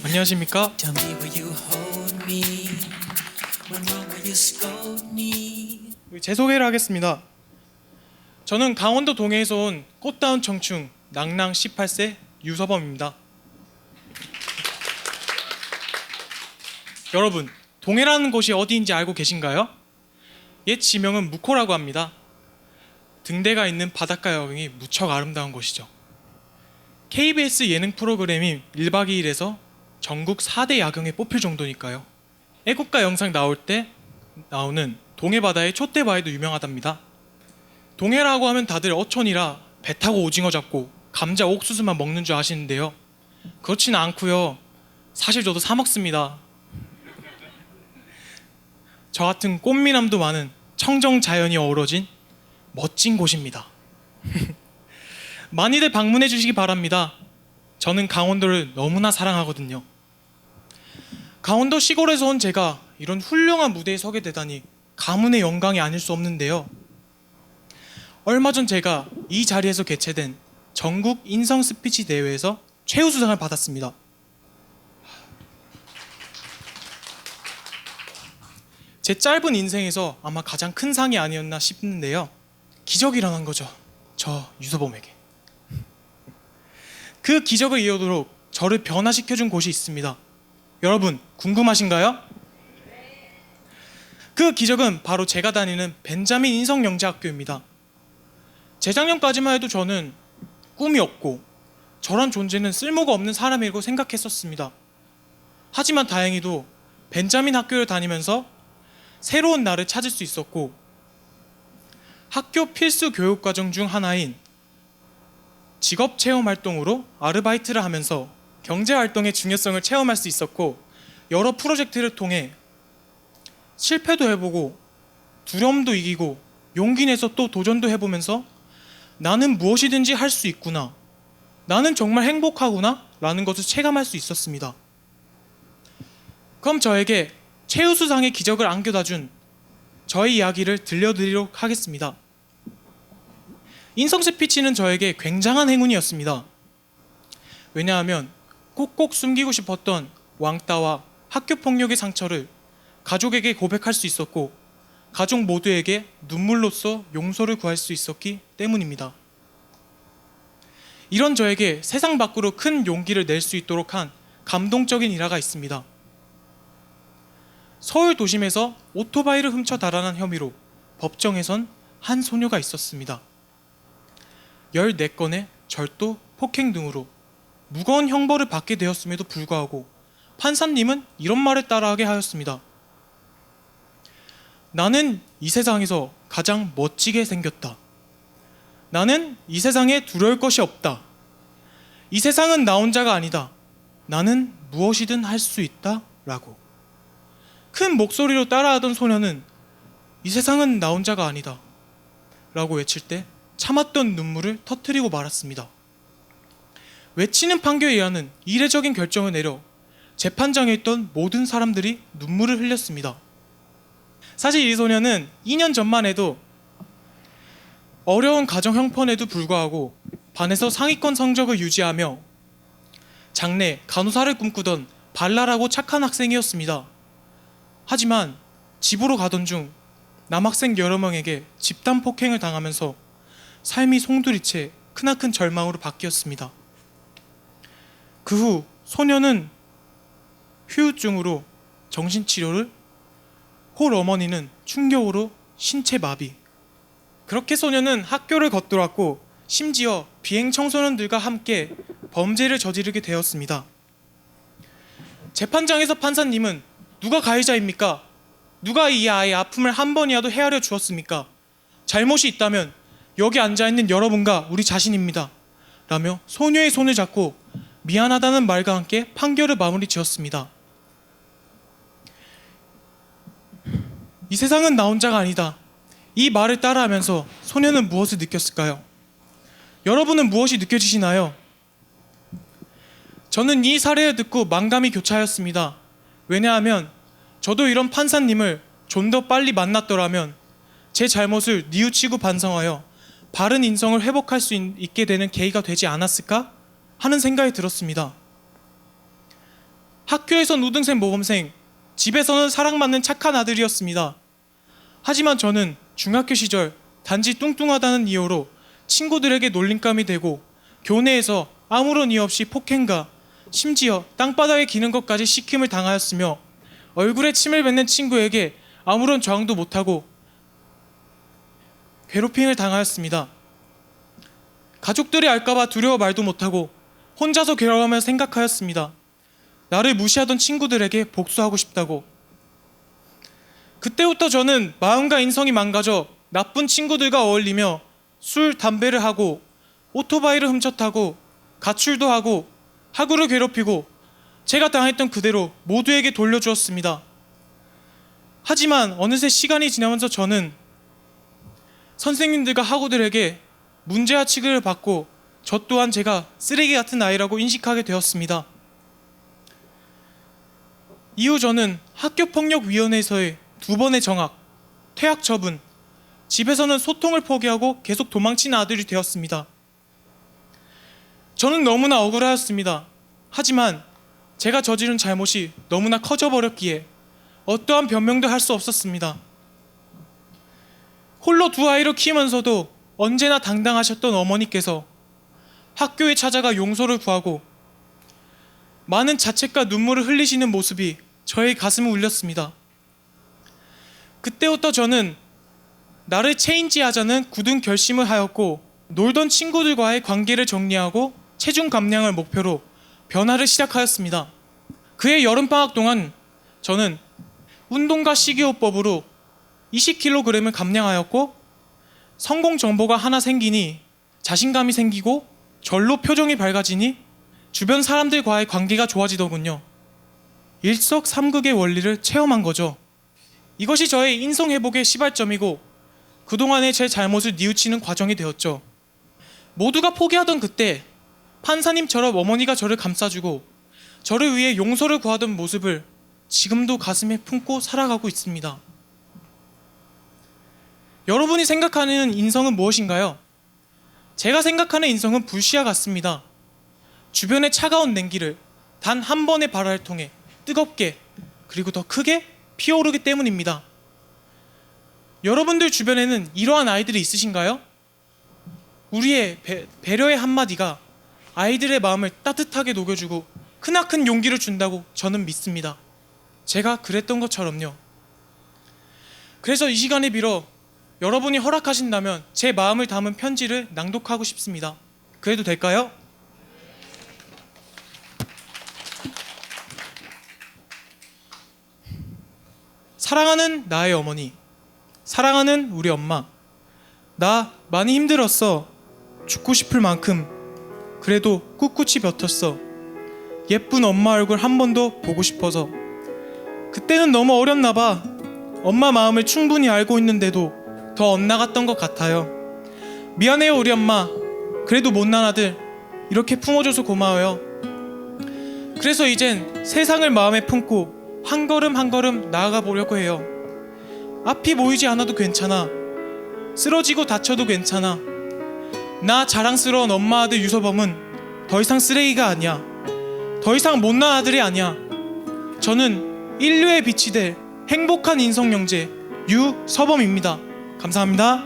안녕하십니까? Tell me will you hold me? When wrong will you scold me? 제 소개를 하겠습니다. 저는 강원도 동해에서 온 꽃다운 청춘 낭낭 18세 유서범입니다. 여러분, 동해라는 곳이 어디인지 알고 계신가요? 옛 지명은 묵호라고 합니다. 등대가 있는 바닷가 야경이 무척 아름다운 곳이죠. KBS 예능 프로그램인 1박 2일에서 전국 4대 야경에 뽑힐 정도니까요. 애국가 영상 나올 때 나오는 동해바다의 촛대바위도 유명하답니다. 동해라고 하면 다들 어촌이라 배 타고 오징어 잡고 감자 옥수수만 먹는 줄 아시는데요. 그렇지는 않고요. 사실 저도 사 먹습니다. 저 같은 꽃미남도 많은 청정 자연이 어우러진 멋진 곳입니다. 많이들 방문해 주시기 바랍니다. 저는 강원도를 너무나 사랑하거든요. 강원도 시골에서 온 제가 이런 훌륭한 무대에 서게 되다니 가문의 영광이 아닐 수 없는데요. 얼마 전 제가 이 자리에서 개최된 전국 인성 스피치 대회에서 최우수상을 받았습니다. 제 짧은 인생에서 아마 가장 큰 상이 아니었나 싶은데요. 기적이 일어난 거죠. 저 유서범에게. 그 기적을 이어도록 저를 변화시켜준 곳이 있습니다. 여러분, 궁금하신가요? 그 기적은 바로 제가 다니는 벤자민 인성영재학교입니다. 재작년까지만 해도 저는 꿈이 없고 저란 존재는 쓸모가 없는 사람이라고 생각했었습니다. 하지만 다행히도 벤자민 학교를 다니면서 새로운 나를 찾을 수 있었고, 학교 필수 교육과정 중 하나인 직업체험활동으로 아르바이트를 하면서 경제활동의 중요성을 체험할 수 있었고, 여러 프로젝트를 통해 실패도 해보고 두려움도 이기고 용기 내서 또 도전도 해보면서 나는 무엇이든지 할 수 있구나, 나는 정말 행복하구나 라는 것을 체감할 수 있었습니다. 그럼 저에게 최우수상의 기적을 안겨다준 저의 이야기를 들려드리도록 하겠습니다. 인성 스피치는 저에게 굉장한 행운이었습니다. 왜냐하면 꼭꼭 숨기고 싶었던 왕따와 학교폭력의 상처를 가족에게 고백할 수 있었고, 가족 모두에게 눈물로써 용서를 구할 수 있었기 때문입니다. 이런 저에게 세상 밖으로 큰 용기를 낼 수 있도록 한 감동적인 일화가 있습니다. 서울 도심에서 오토바이를 훔쳐 달아난 혐의로 법정에 선 한 소녀가 있었습니다. 14건의 절도, 폭행 등으로 무거운 형벌을 받게 되었음에도 불구하고 판사님은 이런 말을 따라하게 하였습니다. 나는 이 세상에서 가장 멋지게 생겼다. 나는 이 세상에 두려울 것이 없다. 이 세상은 나 혼자가 아니다. 나는 무엇이든 할 수 있다. 라고. 큰 목소리로 따라하던 소녀는 이 세상은 나 혼자가 아니다. 라고 외칠 때 참았던 눈물을 터뜨리고 말았습니다. 외치는 판결에 의하는 이례적인 결정을 내려 재판장에 있던 모든 사람들이 눈물을 흘렸습니다. 사실 이 소녀는 2년 전만 해도 어려운 가정 형편에도 불구하고 반에서 상위권 성적을 유지하며 장래 간호사를 꿈꾸던 발랄하고 착한 학생이었습니다. 하지만 집으로 가던 중 남학생 여러 명에게 집단 폭행을 당하면서 삶이 송두리째 크나큰 절망으로 바뀌었습니다. 그 후 소녀는 후유증으로 정신치료를, 홀 어머니는 충격으로 신체 마비. 그렇게 소녀는 학교를 걷돌았고 심지어 비행 청소년들과 함께 범죄를 저지르게 되었습니다. 재판장에서 판사님은 누가 가해자입니까? 누가 이 아이의 아픔을 한 번이라도 헤아려 주었습니까? 잘못이 있다면 여기 앉아있는 여러분과 우리 자신입니다. 라며 소녀의 손을 잡고 미안하다는 말과 함께 판결을 마무리 지었습니다. 이 세상은 나 혼자가 아니다. 이 말을 따라하면서 소녀는 무엇을 느꼈을까요? 여러분은 무엇이 느껴지시나요? 저는 이 사례를 듣고 만감이 교차하였습니다. 왜냐하면 저도 이런 판사님을 좀 더 빨리 만났더라면 제 잘못을 뉘우치고 반성하여 바른 인성을 회복할 수 있게 되는 계기가 되지 않았을까 하는 생각이 들었습니다. 학교에선 우등생 모범생, 집에서는 사랑받는 착한 아들이었습니다. 하지만 저는 중학교 시절 단지 뚱뚱하다는 이유로 친구들에게 놀림감이 되고 교내에서 아무런 이유 없이 폭행과 심지어 땅바닥에 기는 것까지 시킴을 당하였으며 얼굴에 침을 뱉는 친구에게 아무런 저항도 못하고 괴롭힘을 당하였습니다. 가족들이 알까봐 두려워 말도 못하고 혼자서 괴로워하며 생각하였습니다. 나를 무시하던 친구들에게 복수하고 싶다고. 그때부터 저는 마음과 인성이 망가져 나쁜 친구들과 어울리며 술, 담배를 하고 오토바이를 훔쳐타고 가출도 하고 학우를 괴롭히고 제가 당했던 그대로 모두에게 돌려주었습니다. 하지만 어느새 시간이 지나면서 저는 선생님들과 학우들에게 문제와 취급을 받고 저 또한 제가 쓰레기 같은 아이라고 인식하게 되었습니다. 이후 저는 학교폭력위원회에서의 2번의 정학, 퇴학 처분, 집에서는 소통을 포기하고 계속 도망치는 아들이 되었습니다. 저는 너무나 억울하였습니다. 하지만 제가 저지른 잘못이 너무나 커져버렸기에 어떠한 변명도 할 수 없었습니다. 홀로 2아이를 키우면서도 언제나 당당하셨던 어머니께서 학교에 찾아가 용서를 구하고 많은 자책과 눈물을 흘리시는 모습이 저의 가슴을 울렸습니다. 그때부터 저는 나를 체인지하자는 굳은 결심을 하였고 놀던 친구들과의 관계를 정리하고 체중 감량을 목표로 변화를 시작하였습니다. 그해 여름방학 동안 저는 운동과 식이요법으로 20kg을 감량하였고 성공 정보가 하나 생기니 자신감이 생기고 절로 표정이 밝아지니 주변 사람들과의 관계가 좋아지더군요. 일석삼극의 원리를 체험한 거죠. 이것이 저의 인성회복의 시발점이고 그동안의 제 잘못을 뉘우치는 과정이 되었죠. 모두가 포기하던 그때 판사님처럼 어머니가 저를 감싸주고 저를 위해 용서를 구하던 모습을 지금도 가슴에 품고 살아가고 있습니다. 여러분이 생각하는 인성은 무엇인가요? 제가 생각하는 인성은 불씨와 같습니다. 주변의 차가운 냉기를 단 한 번의 발화를 통해 뜨겁게 그리고 더 크게 피어오르기 때문입니다. 여러분들 주변에는 이러한 아이들이 있으신가요? 우리의 배려의 한마디가 아이들의 마음을 따뜻하게 녹여주고 크나큰 용기를 준다고 저는 믿습니다. 제가 그랬던 것처럼요. 그래서 이 시간에 빌어 여러분이 허락하신다면 제 마음을 담은 편지를 낭독하고 싶습니다. 그래도 될까요? 사랑하는 나의 어머니, 사랑하는 우리 엄마, 나 많이 힘들었어. 죽고 싶을 만큼. 그래도 꿋꿋이 버텼어. 예쁜 엄마 얼굴 한 번 더 보고 싶어서. 그때는 너무 어렸나 봐. 엄마 마음을 충분히 알고 있는데도 더 엇나갔던 것 같아요. 미안해요 우리 엄마. 그래도 못난 아들 이렇게 품어줘서 고마워요. 그래서 이젠 세상을 마음에 품고 한 걸음 한 걸음 나아가 보려고 해요. 앞이 보이지 않아도 괜찮아. 쓰러지고 다쳐도 괜찮아. 나 자랑스러운 엄마 아들 유서범은 더 이상 쓰레기가 아니야. 더 이상 못난 아들이 아니야. 저는 인류의 빛이 될 행복한 인성 영재 유서범입니다. 감사합니다.